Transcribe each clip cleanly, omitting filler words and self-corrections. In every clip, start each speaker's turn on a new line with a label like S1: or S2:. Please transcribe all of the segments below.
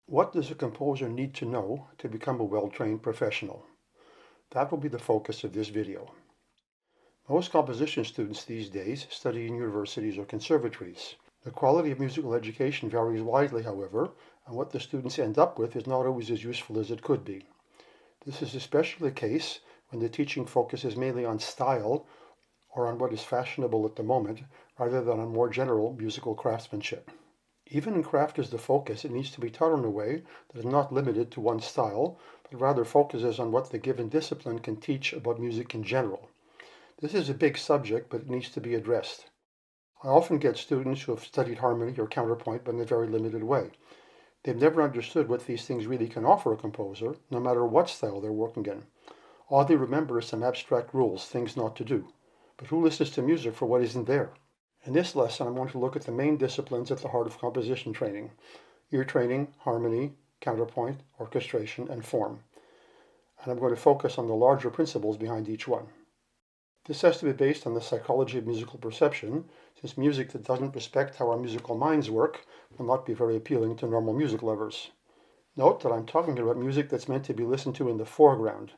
S1: What does a composer need to know to become a well-trained professional? That will be the focus of this video. Most composition students these days study in universities or conservatories. The quality of musical education varies widely, however, and what the students end up with is not always as useful as it could be. This is especially the case when the teaching focuses mainly on style or on what is fashionable at the moment, rather than on more general musical craftsmanship. Even when craft is the focus, it needs to be taught in a way that is not limited to one style, but rather focuses on what the given discipline can teach about music in general. This is a big subject, but it needs to be addressed. I often get students who have studied harmony or counterpoint, but in a very limited way. They've never understood what these things really can offer a composer, no matter what style they're working in. All they remember is some abstract rules, things not to do. But who listens to music for what isn't there? In this lesson, I'm going to look at the main disciplines at the heart of composition training: ear training, harmony, counterpoint, orchestration, and form. And I'm going to focus on the larger principles behind each one. This has to be based on the psychology of musical perception, since music that doesn't respect how our musical minds work will not be very appealing to normal music lovers. Note that I'm talking about music that's meant to be listened to in the foreground,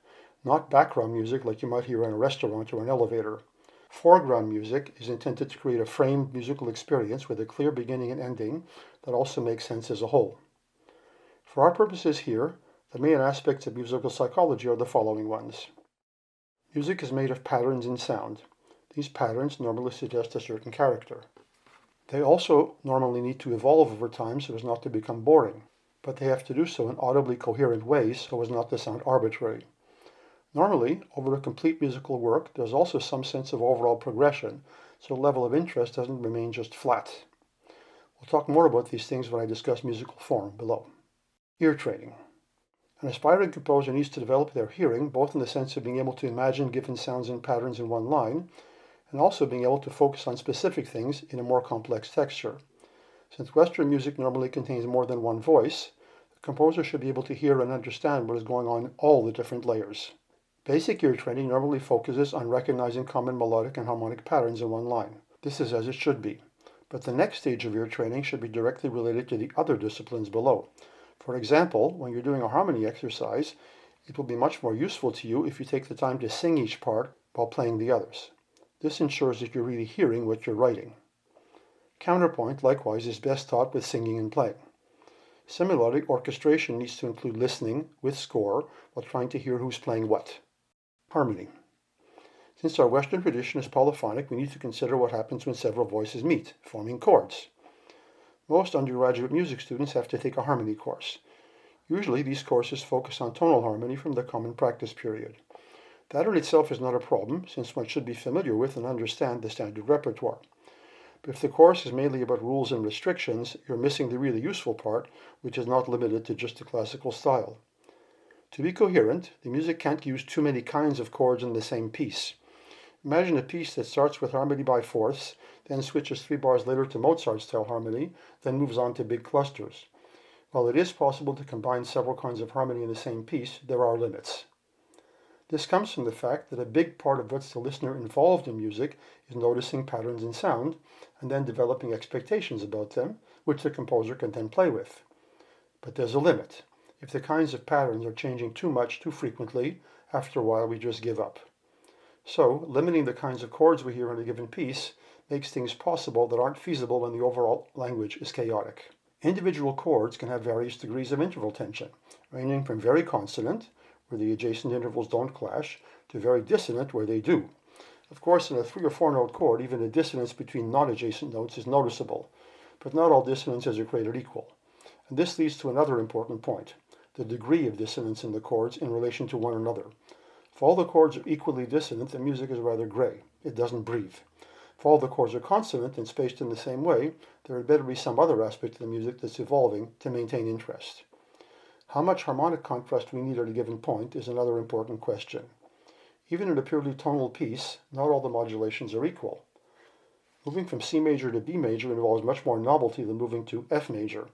S1: not background music like you might hear in a restaurant or an elevator. Foreground music is intended to create a framed musical experience with a clear beginning and ending that also makes sense as a whole. For our purposes here, the main aspects of musical psychology are the following ones. Music is made of patterns in sound. These patterns normally suggest a certain character. They also normally need to evolve over time so as not to become boring, but they have to do so in audibly coherent ways so as not to sound arbitrary. Normally, over a complete musical work, there's also some sense of overall progression, so the level of interest doesn't remain just flat. We'll talk more about these things when I discuss musical form below. Ear training. An aspiring composer needs to develop their hearing, both in the sense of being able to imagine given sounds and patterns in one line, and also being able to focus on specific things in a more complex texture. Since Western music normally contains more than one voice, the composer should be able to hear and understand what is going on in all the different layers. Basic ear training normally focuses on recognizing common melodic and harmonic patterns in one line. This is as it should be. But the next stage of ear training should be directly related to the other disciplines below. For example, when you're doing a harmony exercise, it will be much more useful to you if you take the time to sing each part while playing the others. This ensures that you're really hearing what you're writing. Counterpoint, likewise, is best taught with singing and playing. Similarly, orchestration needs to include listening with score while trying to hear who's playing what. Harmony. Since our Western tradition is polyphonic, we need to consider what happens when several voices meet, forming chords. Most undergraduate music students have to take a harmony course. Usually, these courses focus on tonal harmony from the common practice period. That in itself is not a problem, since one should be familiar with and understand the standard repertoire. But if the course is mainly about rules and restrictions, you're missing the really useful part, which is not limited to just the classical style. To be coherent, the music can't use too many kinds of chords in the same piece. Imagine a piece that starts with harmony by fourths, then switches 3 bars later to Mozart-style harmony, then moves on to big clusters. While it is possible to combine several kinds of harmony in the same piece, there are limits. This comes from the fact that a big part of what's the listener involved in music is noticing patterns in sound, and then developing expectations about them, which the composer can then play with. But there's a limit. If the kinds of patterns are changing too much too frequently, after a while we just give up. So, limiting the kinds of chords we hear in a given piece makes things possible that aren't feasible when the overall language is chaotic. Individual chords can have various degrees of interval tension, ranging from very consonant, where the adjacent intervals don't clash, to very dissonant, where they do. Of course, in a 3 or 4 note chord, even a dissonance between non-adjacent notes is noticeable, but not all dissonances are created equal. And this leads to another important point: the degree of dissonance in the chords in relation to one another. If all the chords are equally dissonant, the music is rather gray. It doesn't breathe. If all the chords are consonant and spaced in the same way, there had better be some other aspect of the music that's evolving to maintain interest. How much harmonic contrast we need at a given point is another important question. Even in a purely tonal piece, not all the modulations are equal. Moving from C major to B major involves much more novelty than moving to F major.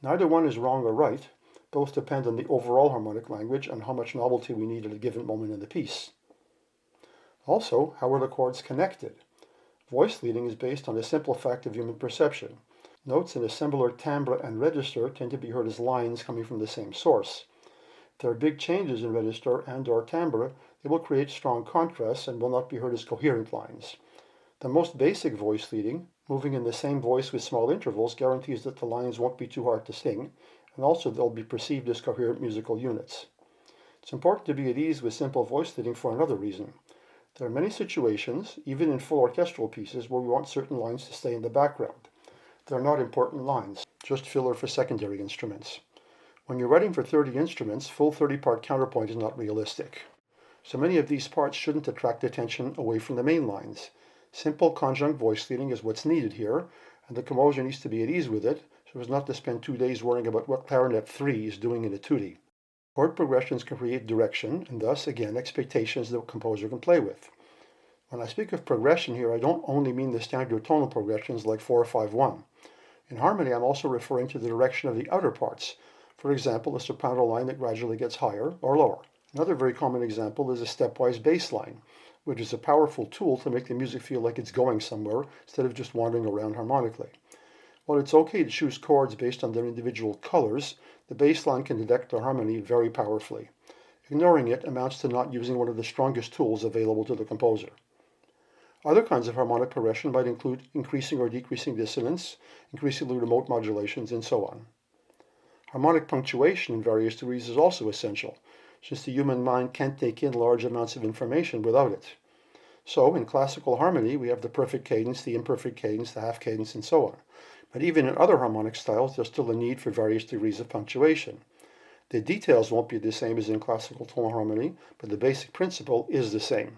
S1: Neither one is wrong or right. Both depend on the overall harmonic language and how much novelty we need at a given moment in the piece. Also, how are the chords connected? Voice leading is based on a simple fact of human perception. Notes in assembler, timbre, and register tend to be heard as lines coming from the same source. If there are big changes in register and/or timbre, they will create strong contrasts and will not be heard as coherent lines. The most basic voice leading, moving in the same voice with small intervals, guarantees that the lines won't be too hard to sing, and also they'll be perceived as coherent musical units. It's important to be at ease with simple voice leading for another reason. There are many situations, even in full orchestral pieces, where we want certain lines to stay in the background. They're not important lines, just filler for secondary instruments. When you're writing for 30 instruments, full 30-part counterpoint is not realistic. So many of these parts shouldn't attract attention away from the main lines. Simple conjunct voice leading is what's needed here, and the composer needs to be at ease with it, so as not to spend 2 days worrying about what clarinet 3 is doing in a tutti. Chord progressions can create direction, and thus, again, expectations the composer can play with. When I speak of progression here, I don't only mean the standard tonal progressions like 4-5-1. In harmony, I'm also referring to the direction of the outer parts. For example, a soprano line that gradually gets higher or lower. Another very common example is a stepwise bass line, which is a powerful tool to make the music feel like it's going somewhere instead of just wandering around harmonically. While it's okay to choose chords based on their individual colors, the bass line can detect the harmony very powerfully. Ignoring it amounts to not using one of the strongest tools available to the composer. Other kinds of harmonic progression might include increasing or decreasing dissonance, increasingly remote modulations, and so on. Harmonic punctuation in various degrees is also essential, since the human mind can't take in large amounts of information without it. So, in classical harmony, we have the perfect cadence, the imperfect cadence, the half cadence, and so on. But even in other harmonic styles, there's still a need for various degrees of punctuation. The details won't be the same as in classical tonal harmony, but the basic principle is the same.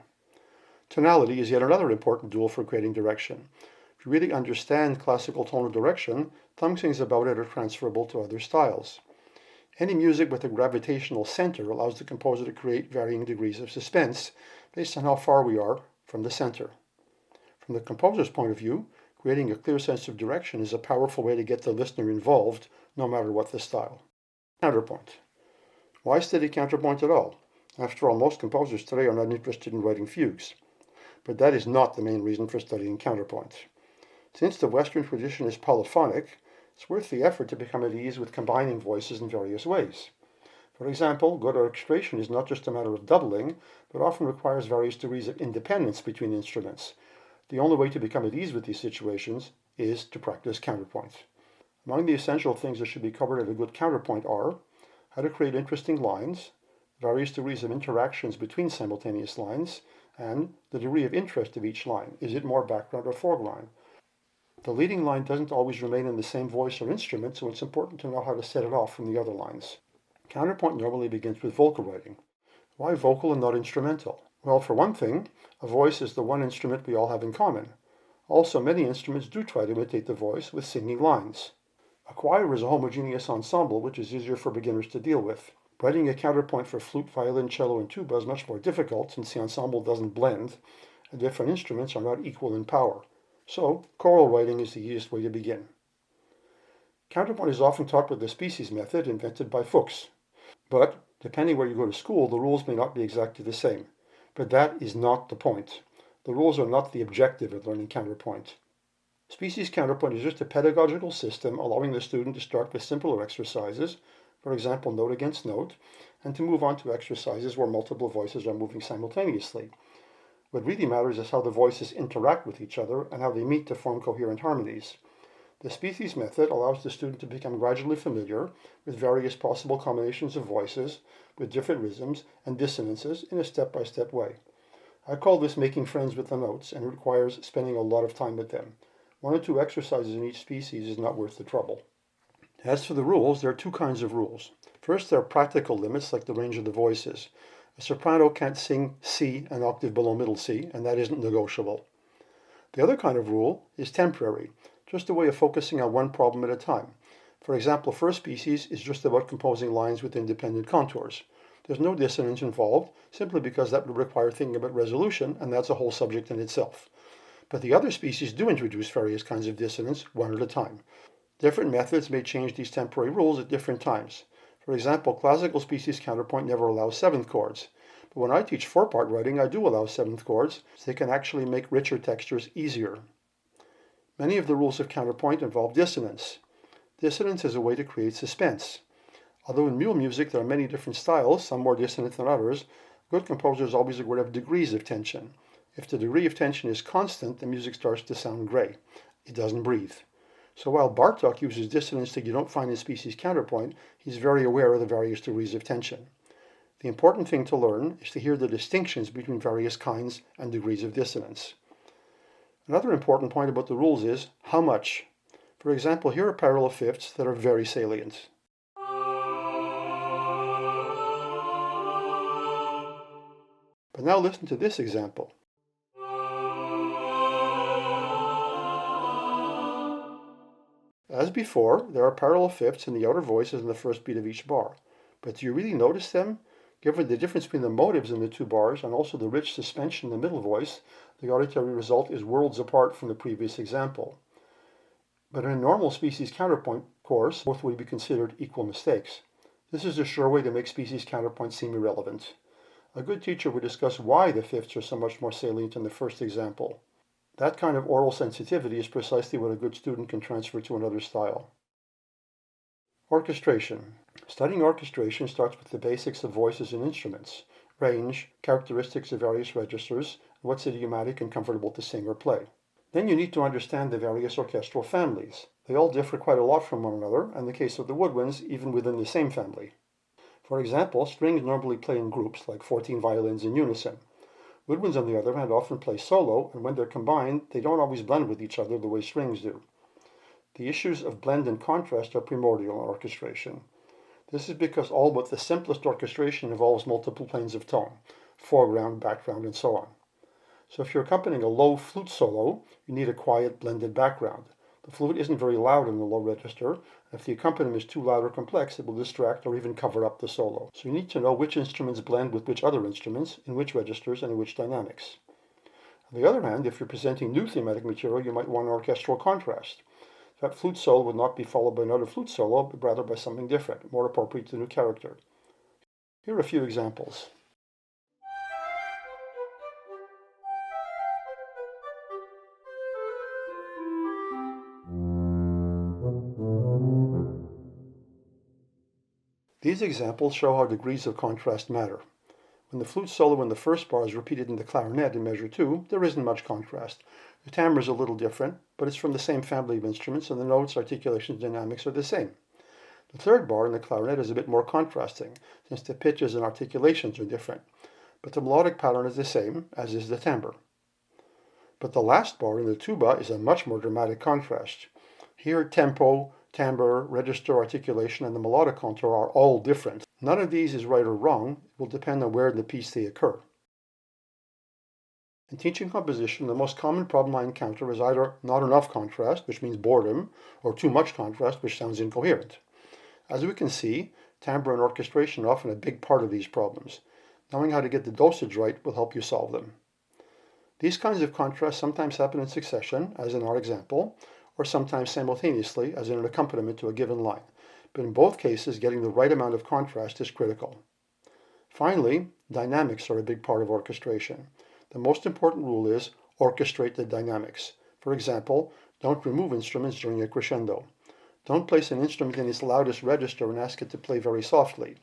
S1: Tonality is yet another important tool for creating direction. If you really understand classical tonal direction, things about it are transferable to other styles. Any music with a gravitational center allows the composer to create varying degrees of suspense based on how far we are from the center. From the composer's point of view, creating a clear sense of direction is a powerful way to get the listener involved, no matter what the style. Counterpoint. Why study counterpoint at all? After all, most composers today are not interested in writing fugues. But that is not the main reason for studying counterpoint. Since the Western tradition is polyphonic, it's worth the effort to become at ease with combining voices in various ways. For example, good orchestration is not just a matter of doubling, but often requires various degrees of independence between instruments. The only way to become at ease with these situations is to practice counterpoint. Among the essential things that should be covered at a good counterpoint are how to create interesting lines, various degrees of interactions between simultaneous lines, and the degree of interest of each line. Is it more background or foreground? The leading line doesn't always remain in the same voice or instrument, so it's important to know how to set it off from the other lines. Counterpoint normally begins with vocal writing. Why vocal and not instrumental? Well, for one thing, a voice is the one instrument we all have in common. Also, many instruments do try to imitate the voice with singing lines. A choir is a homogeneous ensemble, which is easier for beginners to deal with. Writing a counterpoint for flute, violin, cello, and tuba is much more difficult since the ensemble doesn't blend, and different instruments are not equal in power. So, choral writing is the easiest way to begin. Counterpoint is often taught with the species method invented by Fuchs. But, depending where you go to school, the rules may not be exactly the same. But that is not the point. The rules are not the objective of learning counterpoint. Species counterpoint is just a pedagogical system allowing the student to start with simpler exercises, for example, note against note, and to move on to exercises where multiple voices are moving simultaneously. What really matters is how the voices interact with each other and how they meet to form coherent harmonies. The species method allows the student to become gradually familiar with various possible combinations of voices with different rhythms and dissonances in a step-by-step way. I call this making friends with the notes, and it requires spending a lot of time with them. 1 or 2 exercises in each species is not worth the trouble. As for the rules, there are 2 kinds of rules. First, there are practical limits like the range of the voices. A soprano can't sing C an octave below middle C, and that isn't negotiable. The other kind of rule is temporary, just a way of focusing on one problem at a time. For example, first species is just about composing lines with independent contours. There's no dissonance involved, simply because that would require thinking about resolution, and that's a whole subject in itself. But the other species do introduce various kinds of dissonance, one at a time. Different methods may change these temporary rules at different times. For example, classical species counterpoint never allows seventh chords. But when I teach four-part writing, I do allow seventh chords, so they can actually make richer textures easier. Many of the rules of counterpoint involve dissonance. Dissonance is a way to create suspense. Although in mule music there are many different styles, some more dissonant than others, good composers always aware of degrees of tension. If the degree of tension is constant, the music starts to sound gray. It doesn't breathe. So while Bartók uses dissonance that you don't find in species counterpoint, he's very aware of the various degrees of tension. The important thing to learn is to hear the distinctions between various kinds and degrees of dissonance. Another important point about the rules is how much. For example, here are parallel fifths that are very salient. But now listen to this example. As before, there are parallel fifths in the outer voices in the first beat of each bar. But do you really notice them? Given the difference between the motives in the two bars and also the rich suspension in the middle voice, the auditory result is worlds apart from the previous example. But in a normal species counterpoint course, both would be considered equal mistakes. This is a sure way to make species counterpoint seem irrelevant. A good teacher would discuss why the fifths are so much more salient in the first example. That kind of oral sensitivity is precisely what a good student can transfer to another style. Orchestration. Studying orchestration starts with the basics of voices and instruments, range, characteristics of various registers, and what's idiomatic and comfortable to sing or play. Then you need to understand the various orchestral families. They all differ quite a lot from one another, and in the case of the woodwinds, even within the same family. For example, strings normally play in groups, like 14 violins in unison. Woodwinds, on the other hand, often play solo, and when they're combined, they don't always blend with each other the way strings do. The issues of blend and contrast are primordial in orchestration. This is because all but the simplest orchestration involves multiple planes of tone, foreground, background, and so on. So if you're accompanying a low flute solo, you need a quiet, blended background. The flute isn't very loud in the low register, and if the accompaniment is too loud or complex, it will distract or even cover up the solo. So you need to know which instruments blend with which other instruments, in which registers, and in which dynamics. On the other hand, if you're presenting new thematic material, you might want an orchestral contrast. That flute solo would not be followed by another flute solo, but rather by something different, more appropriate to the new character. Here are a few examples. These examples show how degrees of contrast matter. When the flute solo in the first bar is repeated in the clarinet in measure 2, there isn't much contrast. The timbre is a little different, but it's from the same family of instruments, and the notes, articulations, dynamics are the same. The third bar in the clarinet is a bit more contrasting, since the pitches and articulations are different, but the melodic pattern is the same, as is the timbre. But the last bar in the tuba is a much more dramatic contrast. Here, tempo, timbre, register, articulation, and the melodic contour are all different. None of these is right or wrong. It will depend on where in the piece they occur. In teaching composition, the most common problem I encounter is either not enough contrast, which means boredom, or too much contrast, which sounds incoherent. As we can see, timbre and orchestration are often a big part of these problems. Knowing how to get the dosage right will help you solve them. These kinds of contrasts sometimes happen in succession, as in our example, or sometimes simultaneously, as in an accompaniment to a given line. But in both cases, getting the right amount of contrast is critical. Finally, dynamics are a big part of orchestration. The most important rule is orchestrate the dynamics. For example, don't remove instruments during a crescendo. Don't place an instrument in its loudest register and ask it to play very softly.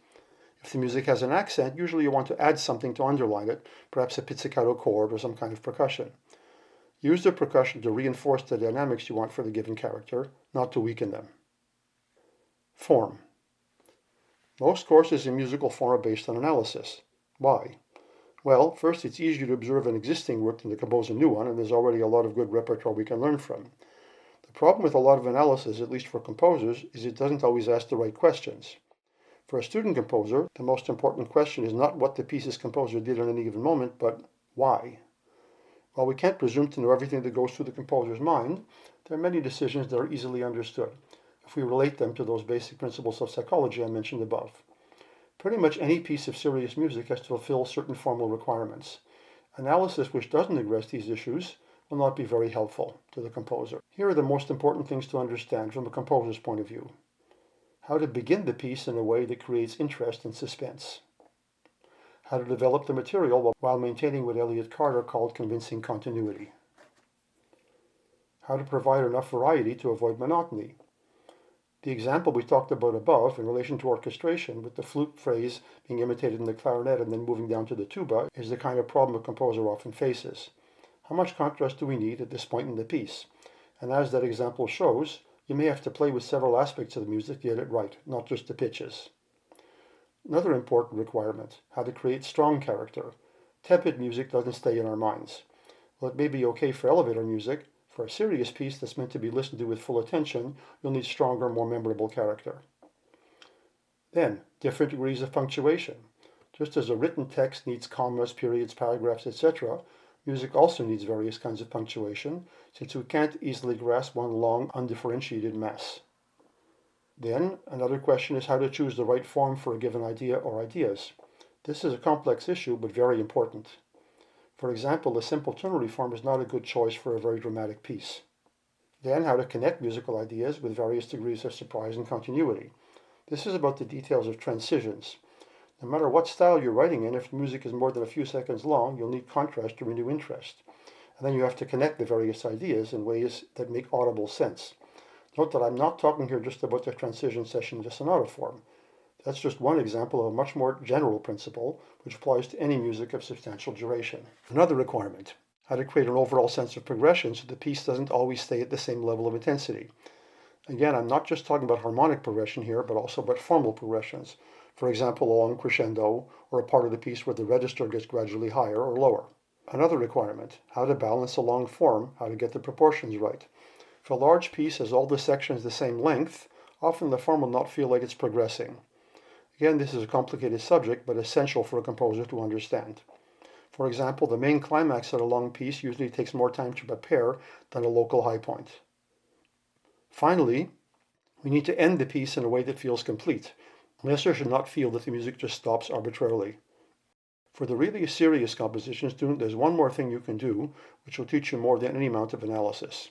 S1: If the music has an accent, usually you want to add something to underline it, perhaps a pizzicato chord or some kind of percussion. Use the percussion to reinforce the dynamics you want for the given character, not to weaken them. Form. Most courses in musical form are based on analysis. Why? Well, first, it's easier to observe an existing work than to compose a new one, and there's already a lot of good repertoire we can learn from. The problem with a lot of analysis, at least for composers, is it doesn't always ask the right questions. For a student composer, the most important question is not what the piece's composer did at any given moment, but why? While we can't presume to know everything that goes through the composer's mind, there are many decisions that are easily understood, if we relate them to those basic principles of psychology I mentioned above. Pretty much any piece of serious music has to fulfill certain formal requirements. Analysis which doesn't address these issues will not be very helpful to the composer. Here are the most important things to understand from a composer's point of view. How to begin the piece in a way that creates interest and suspense. How to develop the material while maintaining what Elliott Carter called convincing continuity. How to provide enough variety to avoid monotony. The example we talked about above in relation to orchestration, with the flute phrase being imitated in the clarinet and then moving down to the tuba, is the kind of problem a composer often faces. How much contrast do we need at this point in the piece? And as that example shows, you may have to play with several aspects of the music to get it right, not just the pitches. Another important requirement, how to create strong character. Tepid music doesn't stay in our minds. While it may be okay for elevator music, for a serious piece that's meant to be listened to with full attention, you'll need stronger, more memorable character. Then, different degrees of punctuation. Just as a written text needs commas, periods, paragraphs, etc., music also needs various kinds of punctuation, since we can't easily grasp one long, undifferentiated mass. Then, another question is how to choose the right form for a given idea or ideas. This is a complex issue, but very important. For example, a simple ternary form is not a good choice for a very dramatic piece. Then, how to connect musical ideas with various degrees of surprise and continuity. This is about the details of transitions. No matter what style you're writing in, if the music is more than a few seconds long, you'll need contrast to renew interest. And then you have to connect the various ideas in ways that make audible sense. Note that I'm not talking here just about the transition section to sonata form. That's just one example of a much more general principle, which applies to any music of substantial duration. Another requirement, how to create an overall sense of progression so the piece doesn't always stay at the same level of intensity. Again, I'm not just talking about harmonic progression here, but also about formal progressions. For example, a long crescendo, or a part of the piece where the register gets gradually higher or lower. Another requirement, how to balance a long form, how to get the proportions right. If a large piece has all the sections the same length, often the form will not feel like it's progressing. Again, this is a complicated subject, but essential for a composer to understand. For example, the main climax of a long piece usually takes more time to prepare than a local high point. Finally, we need to end the piece in a way that feels complete. The listener should not feel that the music just stops arbitrarily. For the really serious composition student, there's one more thing you can do, which will teach you more than any amount of analysis.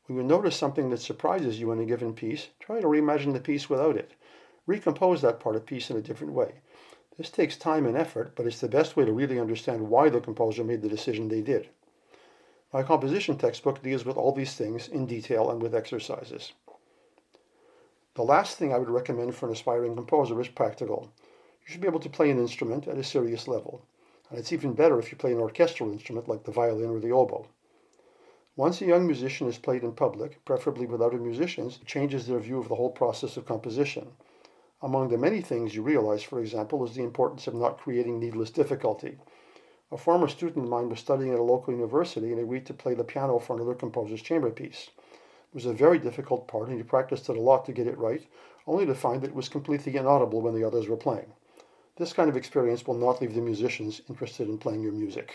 S1: When you notice something that surprises you in a given piece, try to reimagine the piece without it. Recompose that part of the piece in a different way. This takes time and effort, but it's the best way to really understand why the composer made the decision they did. My composition textbook deals with all these things in detail and with exercises. The last thing I would recommend for an aspiring composer is practical. You should be able to play an instrument at a serious level, and it's even better if you play an orchestral instrument like the violin or the oboe. Once a young musician is played in public, preferably with other musicians, it changes their view of the whole process of composition. Among the many things you realize, for example, is the importance of not creating needless difficulty. A former student of mine was studying at a local university and agreed to play the piano for another composer's chamber piece. It was a very difficult part and he practiced it a lot to get it right, only to find that it was completely inaudible when the others were playing. This kind of experience will not leave the musicians interested in playing your music.